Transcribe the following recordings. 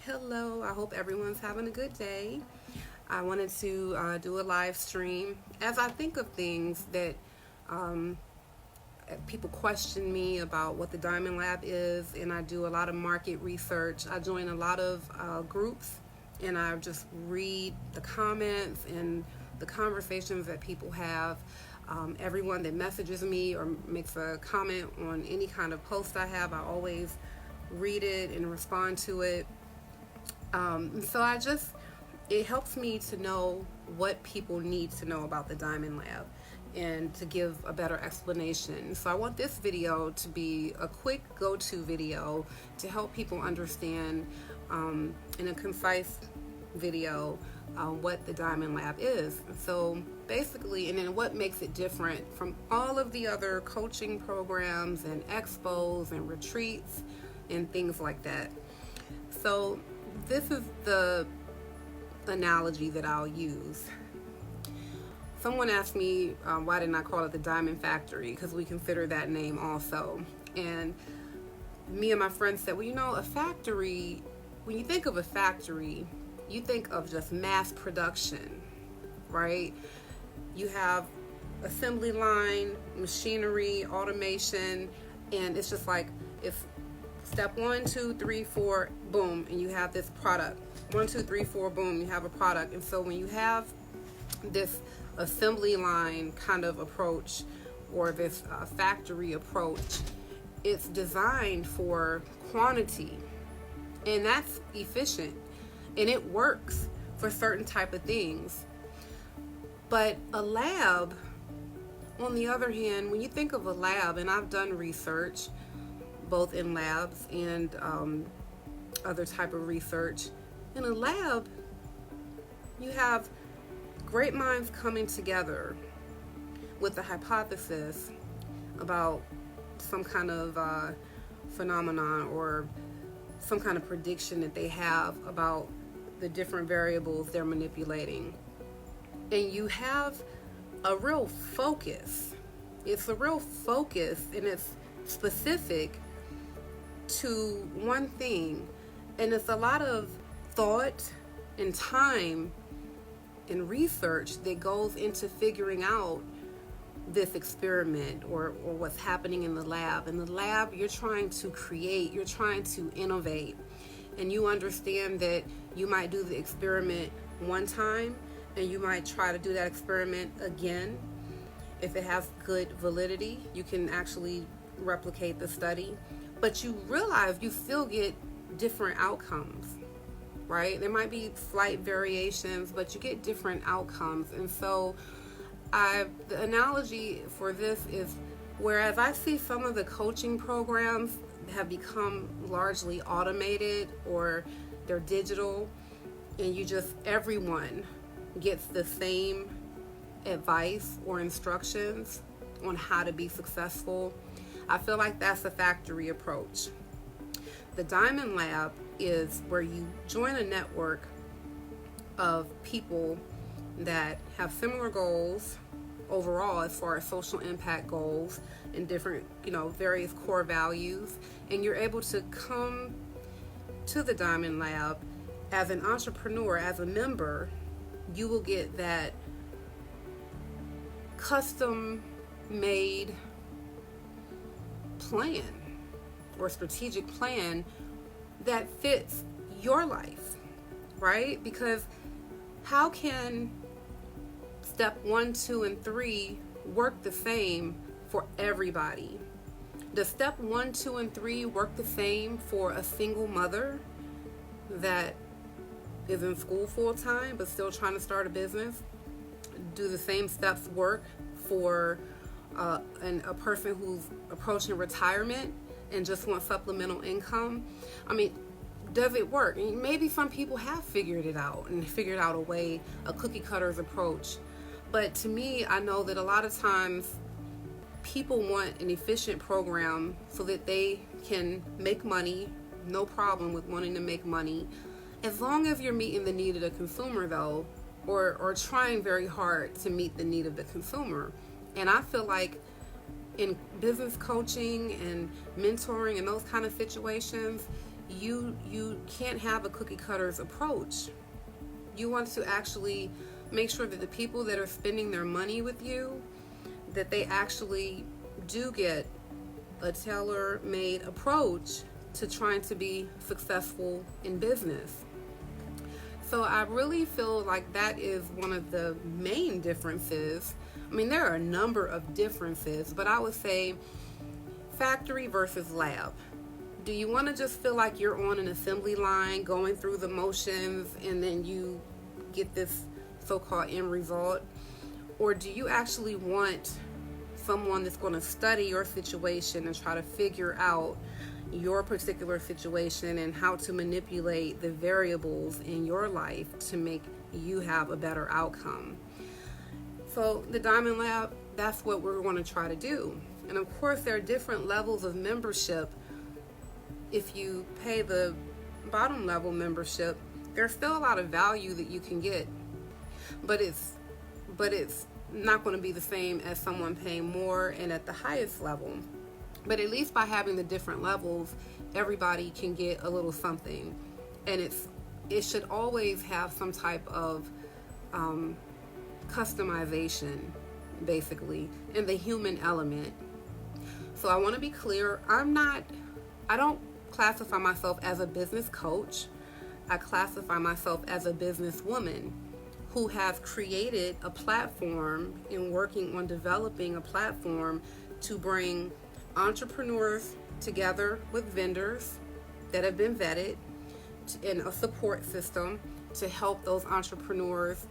Hello. I hope everyone's having a good day. I wanted to do a live stream as I think of things that um, people question me about what the Diamond Lab is, and I do a lot of market research. I join a lot of groups, and I just read the comments and the conversations that people have. Everyone that messages me or makes a comment on any kind of post I have, I always read it and respond to it. So it helps me to know what people need to know about the Diamond Lab and to give a better explanation. So I want this video to be a quick go-to video to help people understand in a concise video what the Diamond Lab is. So basically, and then what makes it different from all of the other coaching programs and expos and retreats and things like that. So this is the analogy that I'll use. Someone asked me why didn't I call it the Diamond Factory, because we consider that name also. And me and my friends said, well, a factory, when you think of a factory, you think of just mass production, right? You have assembly line, machinery, automation, and it's just like if step 1, 2, 3, 4, boom, and you have this product. 1, 2, 3, 4, boom, you have a product. And so when you have this assembly line kind of approach or this factory approach, it's designed for quantity, and that's efficient, and it works for certain type of things. But a lab, on the other hand, when you think of a lab, and I've done research both in labs and other type of research. In a lab, you have great minds coming together with a hypothesis about some kind of phenomenon or some kind of prediction that they have about the different variables they're manipulating. And you have a real focus. It's a real focus, and it's specific to one thing, and it's a lot of thought and time and research that goes into figuring out this experiment or what's happening in the lab. In the lab, you're trying to create, you're trying to innovate, and you understand that you might do the experiment one time and you might try to do that experiment again. If it has good validity, you can actually replicate the study. But you realize you still get different outcomes, right? There might be slight variations, but you get different outcomes. And so the analogy for this is, whereas I see some of the coaching programs have become largely automated or they're digital, and everyone gets the same advice or instructions on how to be successful. I feel like that's a factory approach. The Diamond Lab is where you join a network of people that have similar goals overall as far as social impact goals and different, various core values. And you're able to come to the Diamond Lab as an entrepreneur, as a member. You will get that custom made plan or strategic plan that fits your life, right? Because how can step 1, 2, and 3 work the same for everybody? Does step 1, 2, and 3 work the same for a single mother that is in school full time but still trying to start a business? Do the same steps work for a person who's approaching retirement and just wants supplemental income? I mean, does it work? And maybe some people have figured it out and figured out a cookie cutter's approach. But to me, I know that a lot of times people want an efficient program so that they can make money. No problem with wanting to make money, as long as you're meeting the need of the consumer, though, or trying very hard to meet the need of the consumer. And I feel like in business coaching and mentoring and those kind of situations, you can't have a cookie cutters approach. You want to actually make sure that the people that are spending their money with you, that they actually do get a tailor-made approach to trying to be successful in business. So I really feel like that is one of the main differences. I mean, there are a number of differences, but I would say factory versus lab. Do you want to just feel like you're on an assembly line going through the motions and then you get this so-called end result? Or do you actually want someone that's going to study your situation and try to figure out your particular situation and how to manipulate the variables in your life to make you have a better outcome? So the Diamond Lab, that's what we're going to try to do. And of course, there are different levels of membership. If you pay the bottom level membership, there's still a lot of value that you can get, but it's not going to be the same as someone paying more and at the highest level. But at least by having the different levels, everybody can get a little something, and it should always have some type of customization, basically, in the human element. So I want to be clear, I don't classify myself as a business coach. I classify myself as a businesswoman who has created a platform and working on developing a platform to bring entrepreneurs together with vendors that have been vetted in a support system to help those entrepreneurs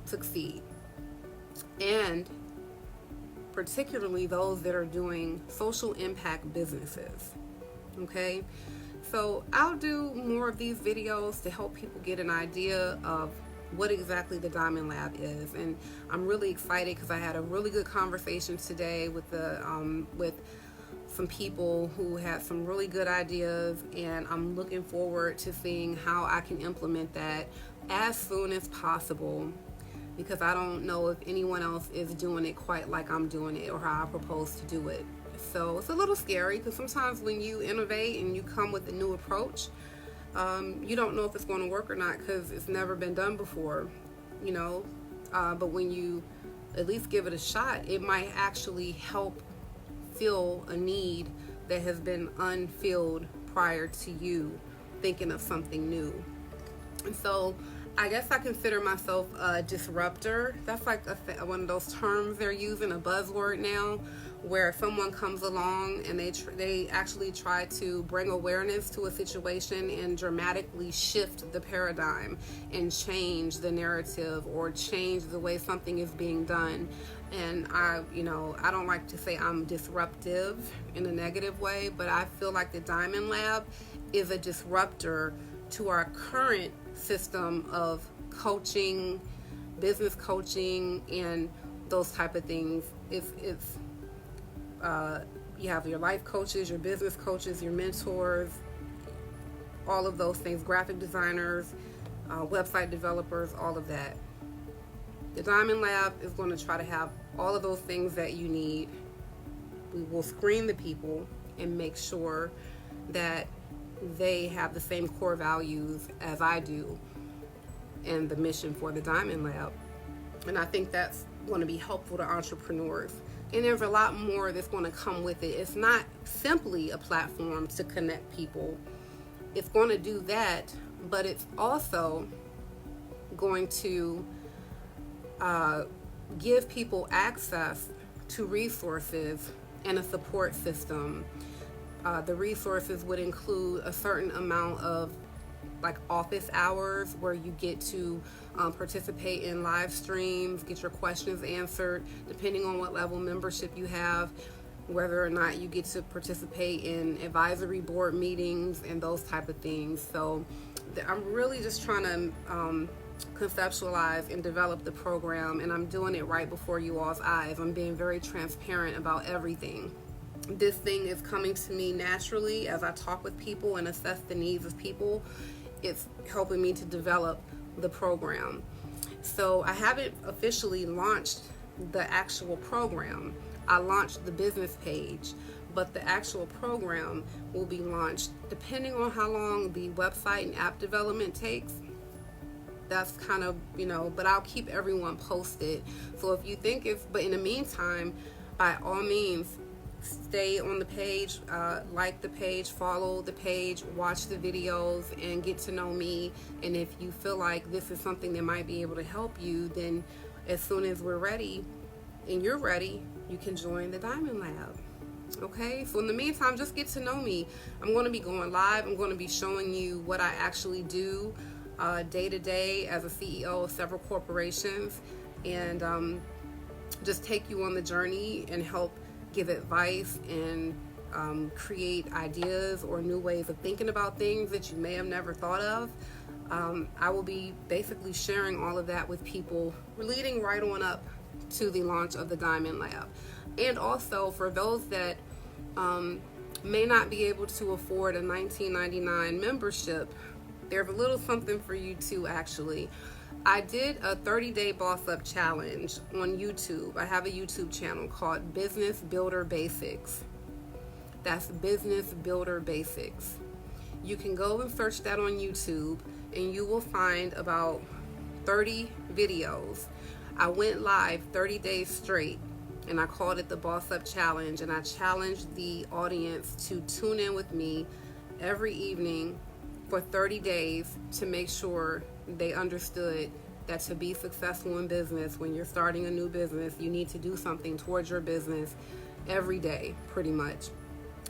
succeed. And particularly those that are doing social impact businesses. Okay, so I'll do more of these videos to help people get an idea of what exactly the Diamond Lab is, and I'm really excited because I had a really good conversation today with some people who had some really good ideas, and I'm looking forward to seeing how I can implement that as soon as possible, because I don't know if anyone else is doing it quite like I'm doing it or how I propose to do it. So it's a little scary because sometimes when you innovate and you come with a new approach, you don't know if it's going to work or not because it's never been done before, but when you at least give it a shot, it might actually help fill a need that has been unfilled prior to you thinking of something new. And so I guess I consider myself a disruptor. That's like one of those terms they're using, a buzzword now, where someone comes along and they actually try to bring awareness to a situation and dramatically shift the paradigm and change the narrative or change the way something is being done. And I don't like to say I'm disruptive in a negative way, but I feel like the Diamond Lab is a disruptor to our current system of coaching, business coaching, and those type of things. You have your life coaches, your business coaches, your mentors, all of those things, graphic designers, website developers, all of that. The Diamond Lab is going to try to have all of those things that you need. We will screen the people and make sure that they have the same core values as I do and the mission for the Diamond Lab. And I think that's going to be helpful to entrepreneurs. And there's a lot more that's going to come with it. It's not simply a platform to connect people. It's going to do that, but it's also going to give people access to resources and a support system. The resources would include a certain amount of office hours where you get to participate in live streams, get your questions answered, depending on what level membership you have, whether or not you get to participate in advisory board meetings and those type of things. So I'm really just trying to conceptualize and develop the program, and I'm doing it right before you all's eyes. I'm being very transparent about everything. This thing is coming to me naturally as I talk with people and assess the needs of people. It's helping me to develop the program. So I haven't officially launched the actual program. I launched the business page, but the actual program will be launched depending on how long the website and app development takes. That's kind of, but I'll keep everyone posted. So if you think but in the meantime, by all means, stay on the page, like the page, follow the page, watch the videos, and get to know me. And if you feel like this is something that might be able to help you, then as soon as we're ready and you're ready, you can join the Diamond Lab. Okay, so in the meantime, just get to know me. I'm going to be going live. I'm going to be showing you what I actually do day to day as a CEO of several corporations, and just take you on the journey and help give advice and create ideas or new ways of thinking about things that you may have never thought of. I will be basically sharing all of that with people. We're leading right on up to the launch of the Diamond Lab. And also for those that may not be able to afford a $19.99 membership, there's a little something for you too, actually. I did a 30-day Boss Up challenge on YouTube. I have a YouTube channel called Business Builder Basics. That's Business Builder Basics. You can go and search that on YouTube, and you will find about 30 videos. I went live 30 days straight, and I called it the Boss Up Challenge, and I challenged the audience to tune in with me every evening for 30 days to make sure they understood that to be successful in business, when you're starting a new business, you need to do something towards your business every day, pretty much.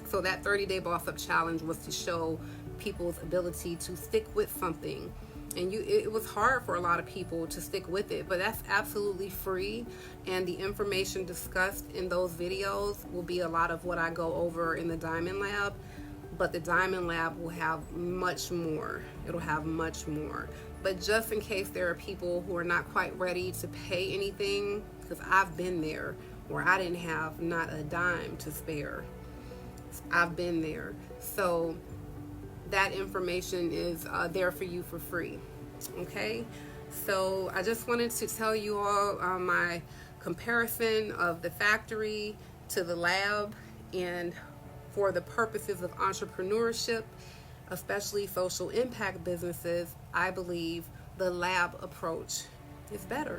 So that 30-day Boss Up Challenge was to show people's ability to stick with something. And it was hard for a lot of people to stick with it, but that's absolutely free. And the information discussed in those videos will be a lot of what I go over in the Diamond Lab. But the Diamond Lab will have much more. It'll have much more. But just in case there are people who are not quite ready to pay anything, because I've been there where I didn't have not a dime to spare. I've been there. So that information is there for you for free. Okay? So I just wanted to tell you all my comparison of the factory to the lab, and for the purposes of entrepreneurship, especially social impact businesses, I believe the lab approach is better.